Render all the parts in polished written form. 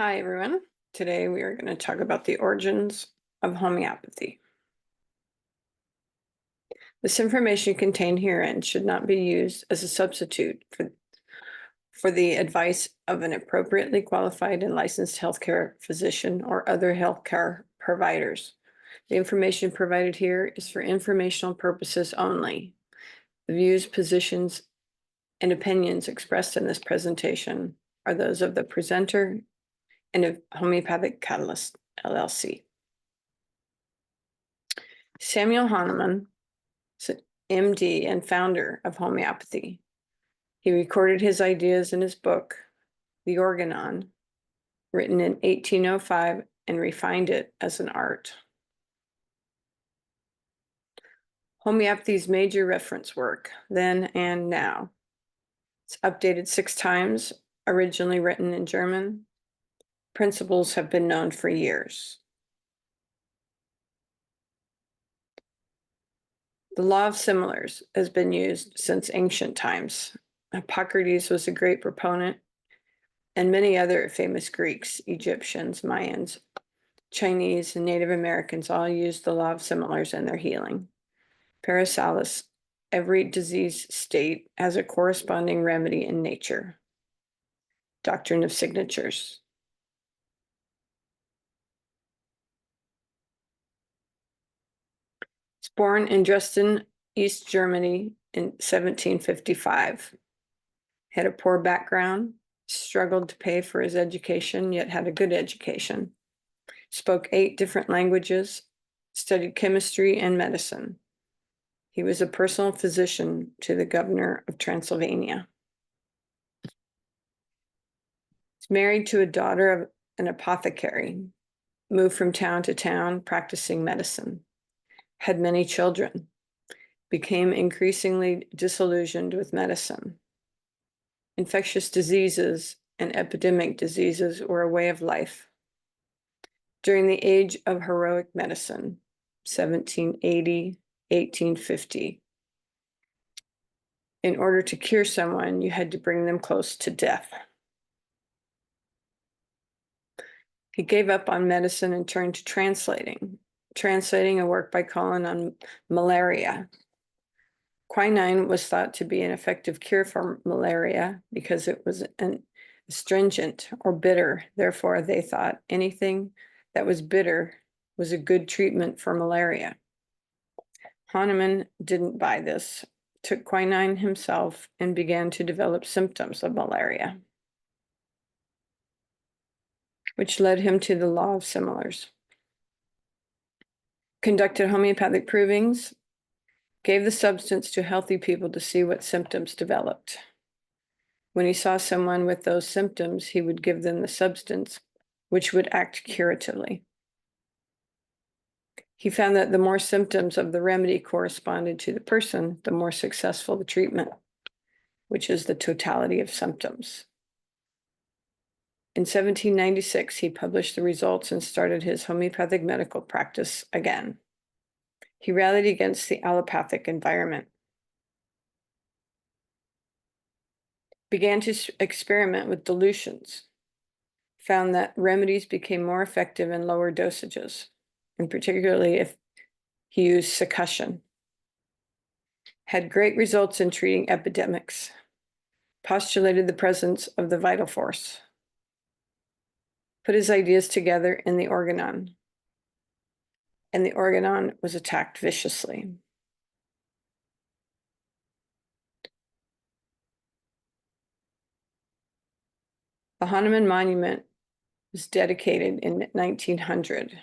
Hi, everyone. Today we are going to talk about the origins of homeopathy. This information contained herein should not be used as a substitute for the advice of an appropriately qualified and licensed healthcare physician or other healthcare providers. The information provided here is for informational purposes only. The views, positions, and opinions expressed in this presentation are those of the presenter and of Homeopathic Catalyst, LLC. Samuel Hahnemann, MD and founder of homeopathy. He recorded his ideas in his book, The Organon, written in 1805, and refined it as an art. Homeopathy's major reference work, then and now. It's updated 6 times, originally written in German. Principles have been known for years. The law of similars has been used since ancient times. Hippocrates was a great proponent, and many other famous Greeks, Egyptians, Mayans, Chinese, and Native Americans all used the law of similars in their healing. Paracelsus, every disease state has a corresponding remedy in nature. Doctrine of signatures. He's born in Dresden, East Germany in 1755. Had a poor background, struggled to pay for his education, yet had a good education. Spoke 8 different languages, studied chemistry and medicine. He was a personal physician to the governor of Transylvania. He's married to a daughter of an apothecary, moved from town to town practicing medicine, had many children, became increasingly disillusioned with medicine. Infectious diseases and epidemic diseases were a way of life. During the age of heroic medicine, 1780, 1850, in order to cure someone, you had to bring them close to death. He gave up on medicine and turned to translating a work by Collin on malaria. Quinine was thought to be an effective cure for malaria because it was an astringent or bitter. Therefore, they thought anything that was bitter was a good treatment for malaria. Hahnemann didn't buy this, took quinine himself, and began to develop symptoms of malaria, which led him to the law of similars. Conducted homeopathic provings, gave the substance to healthy people to see what symptoms developed. When he saw someone with those symptoms, he would give them the substance, which would act curatively. He found that the more symptoms of the remedy corresponded to the person, the more successful the treatment, which is the totality of symptoms. In 1796, he published the results and started his homeopathic medical practice again. He rallied against the allopathic environment, began to experiment with dilutions, found that remedies became more effective in lower dosages, and particularly if he used succussion. Had great results in treating epidemics, postulated the presence of the vital force, put his ideas together in the Organon, and the Organon was attacked viciously. The Hahnemann Monument was dedicated in 1900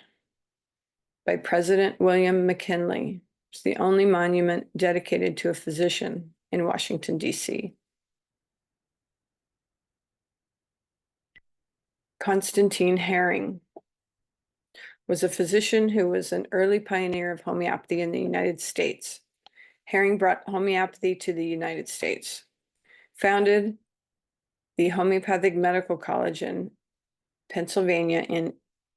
by President William McKinley. It's the only monument dedicated to a physician in Washington, D.C. Constantine Hering was a physician who was an early pioneer of homeopathy in the United States. Hering brought homeopathy to the United States, founded the Homeopathic Medical College in Pennsylvania in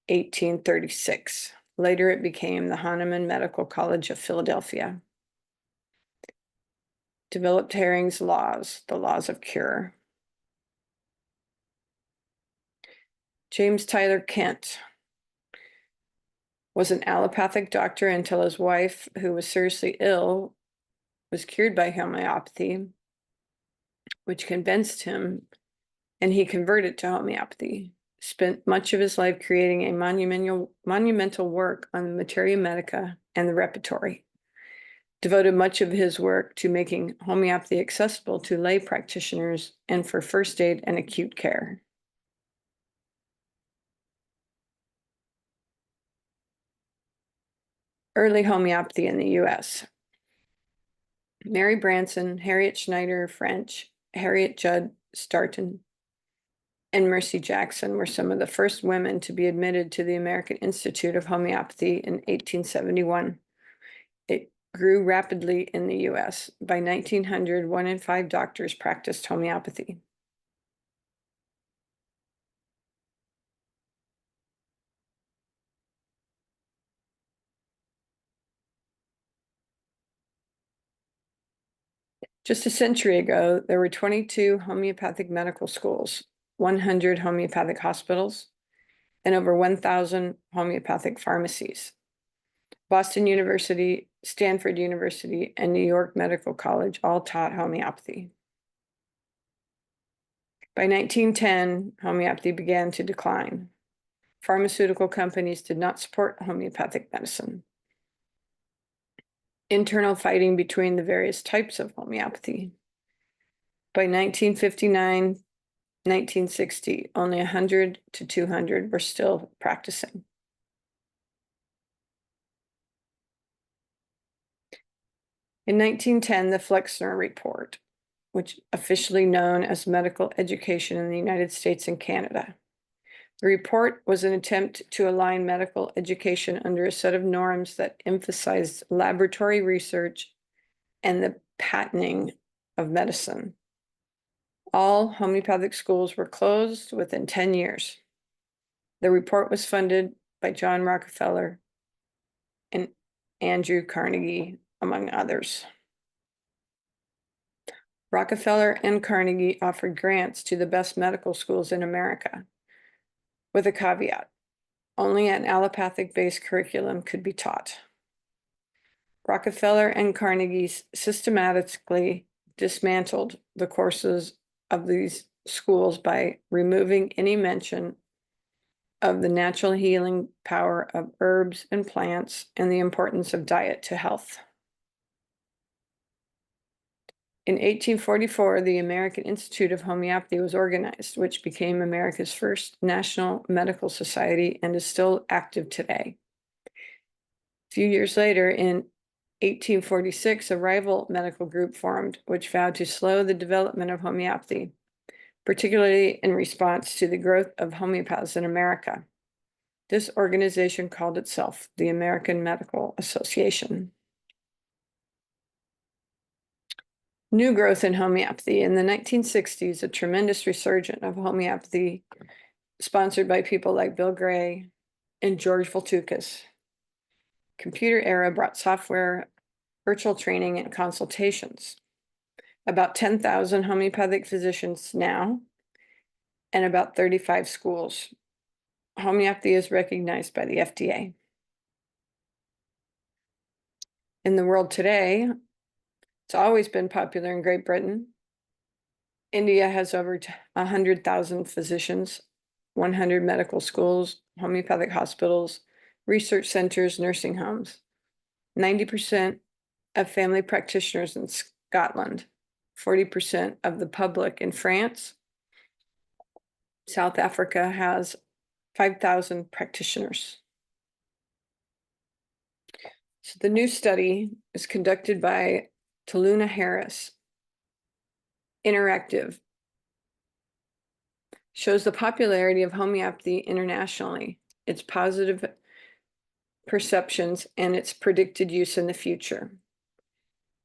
1836. Later, it became the Hahnemann Medical College of Philadelphia. Developed Hering's laws, the laws of cure. James Tyler Kent was an allopathic doctor until his wife, who was seriously ill, was cured by homeopathy, which convinced him, and he converted to homeopathy. Spent much of his life creating a monumental work on the materia medica and the repertory. Devoted much of his work to making homeopathy accessible to lay practitioners and for first aid and acute care. Early homeopathy in the U.S. Mary Branson, Harriet Schneider French, Harriet Judd Starton, and Mercy Jackson were some of the first women to be admitted to the American Institute of Homeopathy in 1871. It grew rapidly in the U.S. By 1900, 1 in 5 doctors practiced homeopathy. Just a century ago, there were 22 homeopathic medical schools, 100 homeopathic hospitals, and over 1,000 homeopathic pharmacies. Boston University, Stanford University, and New York Medical College all taught homeopathy. By 1910, homeopathy began to decline. Pharmaceutical companies did not support homeopathic medicine. Internal fighting between the various types of homeopathy. By 1959, 1960, only 100 to 200 were still practicing. In 1910, the Flexnor report, which officially known as medical education in the United States and Canada. The report was an attempt to align medical education under a set of norms that emphasized laboratory research and the patenting of medicine. All homeopathic schools were closed within 10 years. The report was funded by John Rockefeller and Andrew Carnegie, among others. Rockefeller and Carnegie offered grants to the best medical schools in America, with a caveat: only an allopathic-based curriculum could be taught. Rockefeller and Carnegie systematically dismantled the courses of these schools by removing any mention of the natural healing power of herbs and plants and the importance of diet to health. In 1844, the American Institute of Homeopathy was organized, which became America's first national medical society and is still active today. A few years later, in 1846, a rival medical group formed, which vowed to slow the development of homeopathy, particularly in response to the growth of homeopaths in America. This organization called itself the American Medical Association. New growth in homeopathy. In the 1960s, a tremendous resurgence of homeopathy, sponsored by people like Bill Gray and George Voltukas. Computer era brought software, virtual training, and consultations. About 10,000 homeopathic physicians now, and about 35 schools. Homeopathy is recognized by the FDA. In the world today, it's always been popular in Great Britain. India has over 100,000 physicians, 100 medical schools, homeopathic hospitals, research centers, nursing homes. 90% of family practitioners in Scotland, 40% of the public in France. South Africa has 5,000 practitioners. So the new study is conducted by Taluna Harris, interactive, shows the popularity of homeopathy internationally, its positive perceptions, and its predicted use in the future.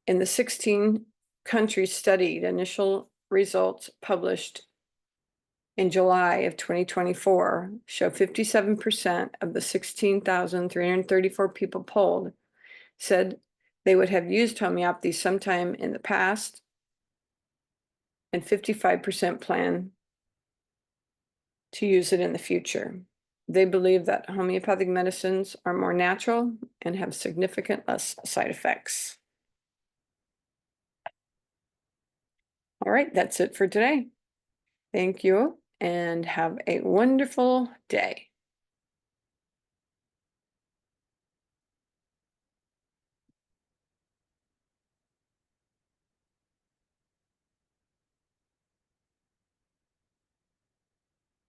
In the 16 countries studied, initial results published in July of 2024 show 57% of the 16,334 people polled said they would have used homeopathy sometime in the past, and 55% plan to use it in the future. They believe that homeopathic medicines are more natural and have significant less side effects. All right, that's it for today. Thank you and have a wonderful day.